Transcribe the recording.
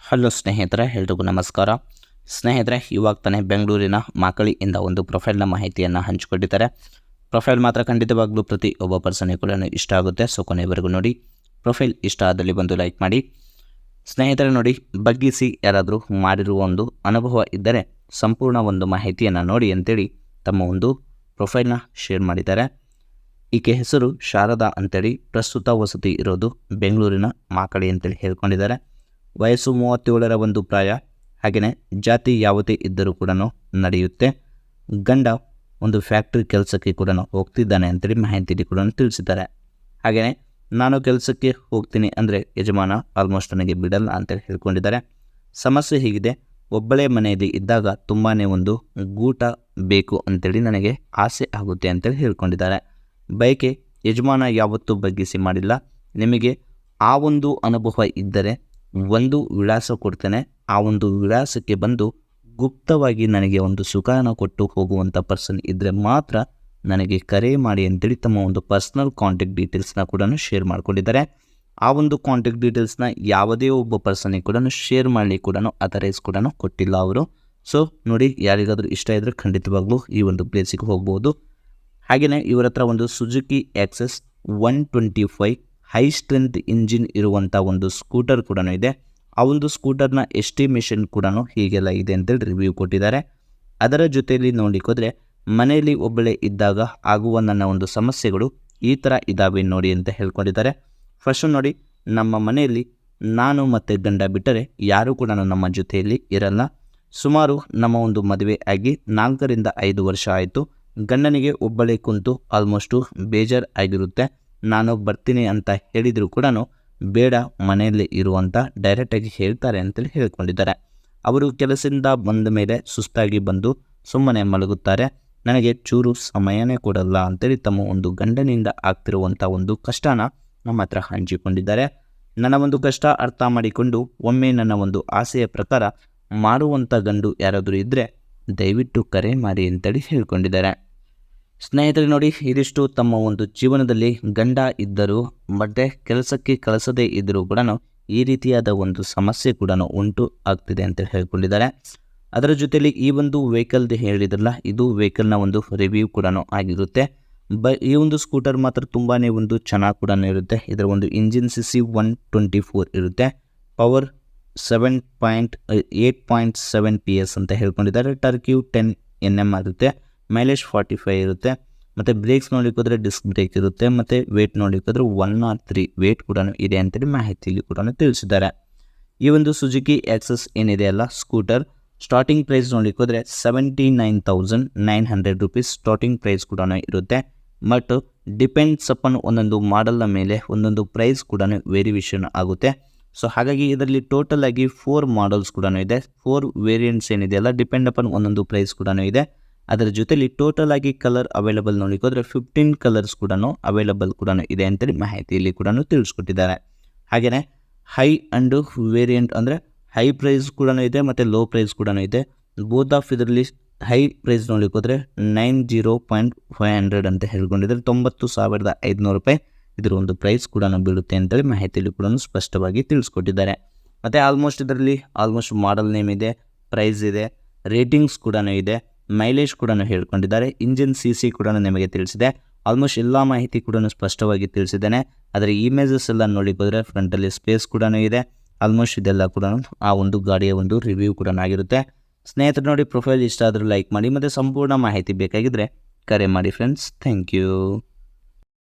Hello ಸ್ನೇಹಿತರೆ, ಎಲ್ರಿಗೂ ನಮಸ್ಕಾರ. ಸ್ನೇಹಿತರೆ, ಇವಾಗ ತಾನೇ ಬೆಂಗಳೂರಿನ ಮಾಕಳಿಯಿಂದ ಒಂದು ಪ್ರೊಫೈಲ್ನ ಮಾಹಿತಿಯನ್ನು ಹಂಚಿಕೊಂಡಿದ್ದಾರೆ. ಪ್ರೊಫೈಲ್ ಮಾತ್ರ ಖಂಡಿತವಾಗ್ಲೂ ಪ್ರತಿ ಒಬ್ಬ ಪರ್ಸನ್ಗೆ ಕೂಡ ಇಷ್ಟ ಆಗುತ್ತೆ. ಸೊ ಕೊನೆವರೆಗೂ ನೋಡಿ. ಪ್ರೊಫೈಲ್ ಇಷ್ಟ ಆದಲ್ಲಿ ಬಂದು ಲೈಕ್ ಮಾಡಿ. ಸ್ನೇಹಿತರೆ ನೋಡಿ, ಬಗ್ಗಿಸಿ ಯಾರಾದರೂ ಮಾಡಿರುವ ಒಂದು ಅನುಭವ ಇದ್ದರೆ ಸಂಪೂರ್ಣ ಒಂದು ಮಾಹಿತಿಯನ್ನು ನೋಡಿ ಅಂತೇಳಿ ತಮ್ಮ ಒಂದು ಪ್ರೊಫೈಲ್ನ ಶೇರ್ ಮಾಡಿದ್ದಾರೆ. ಈಕೆ ಹೆಸರು ಶಾರದಾ ಅಂತೇಳಿ, ಪ್ರಸ್ತುತ ವಸತಿ ಇರೋದು ಬೆಂಗಳೂರಿನ ಮಾಕಳಿ ಅಂತೇಳಿ ಹೇಳ್ಕೊಂಡಿದ್ದಾರೆ. ವಯಸ್ಸು 37ರ ಒಂದು ಪ್ರಾಯ. ಹಾಗೆಯೇ ಜಾತಿ ಯಾವುದೇ ಇದ್ದರೂ ಕೂಡ ನಡೆಯುತ್ತೆ. ಗಂಡ ಒಂದು ಫ್ಯಾಕ್ಟ್ರಿ ಕೆಲಸಕ್ಕೆ ಕೂಡ ಹೋಗ್ತಿದ್ದಾನೆ ಅಂತೇಳಿ ಮಾಹಿತಿ ಕೂಡ ತಿಳಿಸಿದ್ದಾರೆ. ಹಾಗೆಯೇ ನಾನು ಕೆಲಸಕ್ಕೆ ಹೋಗ್ತೀನಿ ಅಂದರೆ ಯಜಮಾನ ಆಲ್ಮೋಸ್ಟ್ ನನಗೆ ಬಿಡಲ್ಲ ಅಂತೇಳಿ ಹೇಳ್ಕೊಂಡಿದ್ದಾರೆ. ಸಮಸ್ಯೆ ಹೀಗಿದೆ, ಒಬ್ಬಳೇ ಮನೆಯಲ್ಲಿ ಇದ್ದಾಗ ತುಂಬಾ ಒಂದು ಗೂಟ ಬೇಕು ಅಂತೇಳಿ ನನಗೆ ಆಸೆ ಆಗುತ್ತೆ ಅಂತೇಳಿ ಹೇಳ್ಕೊಂಡಿದ್ದಾರೆ. ಬಯಕೆ ಯಜಮಾನ ಯಾವತ್ತೂ ಬಗ್ಗಿಸಿ ಮಾಡಿಲ್ಲ. ನಿಮಗೆ ಆ ಒಂದು ಅನುಭವ ಇದ್ದರೆ ಒಂದು ವಿಳಾಸ ಕೊಡ್ತೇನೆ, ಆ ಒಂದು ವಿಳಾಸಕ್ಕೆ ಬಂದು ಗುಪ್ತವಾಗಿ ನನಗೆ ಒಂದು ಸುಖಾನ ಕೊಟ್ಟು ಹೋಗುವಂಥ ಪರ್ಸನ್ ಇದ್ದರೆ ಮಾತ್ರ ನನಗೆ ಕರೆ ಮಾಡಿ ಅಂತೇಳಿ ತಮ್ಮ ಒಂದು ಪರ್ಸ್ನಲ್ ಕಾಂಟ್ಯಾಕ್ಟ್ ಡೀಟೇಲ್ಸ್ನ ಕೂಡ ಶೇರ್ ಮಾಡ್ಕೊಂಡಿದ್ದಾರೆ. ಆ ಒಂದು ಕಾಂಟ್ಯಾಕ್ಟ್ ಡೀಟೇಲ್ಸ್ನ ಯಾವುದೇ ಒಬ್ಬ ಪರ್ಸನ್ಗೆ ಕೂಡ ಶೇರ್ ಮಾಡಲಿ ಕೂಡ ಅಥರೈಸ್ ಕೂಡ ಕೊಟ್ಟಿಲ್ಲ ಅವರು. ಸೊ ನೋಡಿ, ಯಾರಿಗಾದರೂ ಇಷ್ಟ ಇದ್ದರೆ ಖಂಡಿತವಾಗ್ಲೂ ಈ ಒಂದು ಪ್ಲೇಸಿಗೆ ಹೋಗ್ಬೋದು. ಹಾಗೆಯೇ ಇವರ ಹತ್ರ ಒಂದು Suzuki access 125 high strength engine ಇರುವಂಥ ಒಂದು ಸ್ಕೂಟರ್ ಕೂಡ ಇದೆ. ಆ ಒಂದು ಸ್ಕೂಟರ್ನ ಎಸ್ಟಿಮೇಷನ್ ಕೂಡ ಹೀಗೆಲ್ಲ ಇದೆ ಅಂತೇಳಿ ರಿವ್ಯೂ ಕೊಟ್ಟಿದ್ದಾರೆ. ಅದರ ಜೊತೆಯಲ್ಲಿ ನೋಡಲಿಕ್ಕೋದ್ರೆ ಮನೆಯಲ್ಲಿ ಒಬ್ಬಳೇ ಇದ್ದಾಗ ಆಗುವ ನನ್ನ ಒಂದು ಸಮಸ್ಯೆಗಳು ಈ ಥರ ಇದ್ದಾವೆ ನೋಡಿ ಅಂತ ಹೇಳ್ಕೊಂಡಿದ್ದಾರೆ. ಫಸ್ಟು ನೋಡಿ, ನಮ್ಮ ಮನೆಯಲ್ಲಿ ನಾನು ಮತ್ತು ಗಂಡ ಬಿಟ್ಟರೆ ಯಾರೂ ಕೂಡ ನಮ್ಮ ಜೊತೆಯಲ್ಲಿ ಇರಲ್ಲ. ಸುಮಾರು ನಮ್ಮ ಒಂದು ಮದುವೆ ಆಗಿ 4ರಿಂದ 5 ವರ್ಷ ಆಯಿತು. ಗಂಡನಿಗೆ ಒಬ್ಬಳೇ ಕುಂತು ಆಲ್ಮೋಸ್ಟು ಬೇಜಾರು ಆಗಿರುತ್ತೆ. ನಾನು ಬರ್ತೀನಿ ಅಂತ ಹೇಳಿದರೂ ಕೂಡ ಬೇಡ, ಮನೆಯಲ್ಲಿ ಇರುವಂಥ ಡೈರೆಕ್ಟಾಗಿ ಹೇಳ್ತಾರೆ ಅಂತೇಳಿ ಹೇಳ್ಕೊಂಡಿದ್ದಾರೆ. ಅವರು ಕೆಲಸದಿಂದ ಬಂದ ಮೇಲೆ ಸುಸ್ತಾಗಿ ಬಂದು ಸುಮ್ಮನೆ ಮಲಗುತ್ತಾರೆ. ನನಗೆ ಚೂರು ಸಮಯನೇ ಕೊಡಲ್ಲ ಅಂತೇಳಿ ತಮ್ಮ ಒಂದು ಗಂಡನಿಂದ ಆಗ್ತಿರುವಂಥ ಒಂದು ಕಷ್ಟನ ನಮ್ಮ ಹತ್ರ ಹಂಚಿಕೊಂಡಿದ್ದಾರೆ. ನನ್ನ ಒಂದು ಕಷ್ಟ ಅರ್ಥ ಮಾಡಿಕೊಂಡು ಒಮ್ಮೆ ನನ್ನ ಒಂದು ಆಸೆಯ ಪ್ರಕಾರ ಮಾಡುವಂಥ ಗಂಡು ಯಾರಾದರೂ ಇದ್ದರೆ ದಯವಿಟ್ಟು ಕರೆ ಮಾಡಿ ಅಂತೇಳಿ ಹೇಳ್ಕೊಂಡಿದ್ದಾರೆ. ಸ್ನೇಹಿತರೆ ನೋಡಿ, ಇದಿಷ್ಟು ತಮ್ಮ ಒಂದು ಜೀವನದಲ್ಲಿ ಗಂಡ ಇದ್ದರೂ ಮತ್ತು ಕೆಲಸಕ್ಕೆ ಕಳಿಸದೇ ಇದ್ದರೂ ಕೂಡ ಈ ರೀತಿಯಾದ ಒಂದು ಸಮಸ್ಯೆ ಕೂಡ ಉಂಟು ಆಗ್ತಿದೆ ಅಂತ ಹೇಳ್ಕೊಂಡಿದ್ದಾರೆ. ಅದರ ಜೊತೆಯಲ್ಲಿ ಈ ಒಂದು ವೆಹಿಕಲ್ದು ಹೇಳಿದ್ರಲ್ಲ, ಇದು ವೆಹಿಕಲ್ನ ಒಂದು ರಿವ್ಯೂ ಕೂಡ ಆಗಿರುತ್ತೆ. ಈ ಒಂದು ಸ್ಕೂಟರ್ ಮಾತ್ರ ತುಂಬಾ ಒಂದು ಚೆನ್ನಾಗಿ ಕೂಡ ಇರುತ್ತೆ. ಇದರ ಒಂದು ಇಂಜಿನ್ CC 124 ಇರುತ್ತೆ. ಪವರ್ 8.7 PS ಅಂತ ಹೇಳ್ಕೊಂಡಿದ್ದಾರೆ. ಟರ್ಕ್ಯೂ 10 Nm ಆಗುತ್ತೆ. ಮೈಲೇಜ್ 45 ಇರುತ್ತೆ. ಮತ್ತು ಬ್ರೇಕ್ಸ್ ನೋಡಲಿಕ್ಕೋದ್ರೆ ಡಿಸ್ಕ್ ಬ್ರೇಕ್ ಇರುತ್ತೆ. ಮತ್ತು ವೇಟ್ ನೋಡಲಿಕ್ಕೋದ್ರೆ 103 ವೇಟ್ ಕೂಡ ಇದೆ ಅಂತೇಳಿ ಮಾಹಿತಿಯಲ್ಲಿ ಕೂಡ ತಿಳಿಸಿದ್ದಾರೆ. ಈ ಒಂದು ಸುಜುಕಿ ಆಕ್ಸೆಸ್ ಏನಿದೆ ಅಲ್ಲ ಸ್ಕೂಟರ್, ಸ್ಟಾರ್ಟಿಂಗ್ ಪ್ರೈಸ್ ನೋಡಲಿಕ್ಕೋದ್ರೆ 79,900 ರೂಪೀಸ್ ಸ್ಟಾರ್ಟಿಂಗ್ ಪ್ರೈಸ್ ಕೂಡ ಇರುತ್ತೆ. ಬಟ್ ಡಿಪೆಂಡ್ಸ್ ಅಪಾನ್ ಒಂದೊಂದು ಮಾಡಲ್ನ ಮೇಲೆ ಒಂದೊಂದು ಪ್ರೈಸ್ ಕೂಡ ವೇರಿಯೇಷನ್ ಆಗುತ್ತೆ. ಸೊ ಹಾಗಾಗಿ ಇದರಲ್ಲಿ ಟೋಟಲ್ ಆಗಿ 4 ಮಾಡಲ್ಸ್ ಕೂಡ ಇದೆ. 4 ವೇರಿಯಂಟ್ಸ್ ಏನಿದೆಯಲ್ಲ ಡಿಪೆಂಡ್ ಅಪಾನ್ ಒಂದೊಂದು ಪ್ರೈಸ್ ಕೂಡ ಇದೆ. ಅದರ ಜೊತೆಲಿ ಟೋಟಲ್ ಆಗಿ ಕಲರ್ ಅವೈಲಬಲ್ ನೋಡಿಕೋದ್ರೆ 15 ಕಲರ್ಸ್ ಕೂಡ ಅವೈಲಬಲ್ ಕೂಡ ಇದೆ ಅಂತೇಳಿ ಮಾಹಿತಿಯಲ್ಲಿ ಕೂಡ ತಿಳಿಸ್ಕೊಟ್ಟಿದ್ದಾರೆ. ಹಾಗೆಯೇ ಹೈ ಆ್ಯಂಡ್ ವೇರಿಯಂಟ್ ಅಂದರೆ ಹೈ ಪ್ರೈಸ್ ಕೂಡ ಇದೆ ಮತ್ತು ಲೋ ಪ್ರೈಸ್ ಕೂಡ ಇದೆ. ಬೋತ್ ಆಫ್ ಇದರಲ್ಲಿ ಹೈ ಪ್ರೈಸ್ ನೋಡಲಿಕ್ಕೋದ್ರೆ 90,500 ಅಂತ ಹೇಳ್ಕೊಂಡಿದ್ದಾರೆ. 90,500 ರೂಪಾಯಿ ಇದರ ಒಂದು ಪ್ರೈಸ್ ಕೂಡ ಬೀಳುತ್ತೆ ಅಂತೇಳಿ ಮಾಹಿತಿಯಲ್ಲಿ ಕೂಡ ಸ್ಪಷ್ಟವಾಗಿ ತಿಳಿಸ್ಕೊಟ್ಟಿದ್ದಾರೆ. ಮತ್ತು ಇದರಲ್ಲಿ ಆಲ್ಮೋಸ್ಟ್ ಮಾಡಲ್ ನೇಮ್ ಇದೆ, ಪ್ರೈಸ್ ಇದೆ, ರೇಟಿಂಗ್ಸ್ ಕೂಡ ಇದೆ, ಮೈಲೇಜ್ ಕೂಡ ಹೇಳ್ಕೊಂಡಿದ್ದಾರೆ. ಇಂಜಿನ್ CC ಕೂಡ ನಿಮಗೆ ತಿಳಿಸಿದೆ. ಆಲ್ಮೋಸ್ಟ್ ಎಲ್ಲ ಮಾಹಿತಿ ಕೂಡ ಸ್ಪಷ್ಟವಾಗಿ ತಿಳಿಸಿದ್ದೇನೆ. ಅದರ ಇಮೇಜಸ್ ಎಲ್ಲ ನೋಡಿಕೋದ್ರೆ ಫ್ರಂಟಲ್ಲಿ ಸ್ಪೇಸ್ ಕೂಡ ಇದೆ. ಆಲ್ಮೋಸ್ಟ್ ಇದೆಲ್ಲ ಕೂಡ ಆ ಒಂದು ಗಾಡಿಯ ಒಂದು ರಿವ್ಯೂ ಕೂಡ ಆಗಿರುತ್ತೆ. ಸ್ನೇಹಿತರು ನೋಡಿ, ಪ್ರೊಫೈಲ್ ಇಷ್ಟ ಆದರೂ ಲೈಕ್ ಮಾಡಿ, ಮತ್ತು ಸಂಪೂರ್ಣ ಮಾಹಿತಿ ಬೇಕಾಗಿದ್ದರೆ ಕರೆ ಮಾಡಿ ಫ್ರೆಂಡ್ಸ್. Thank you.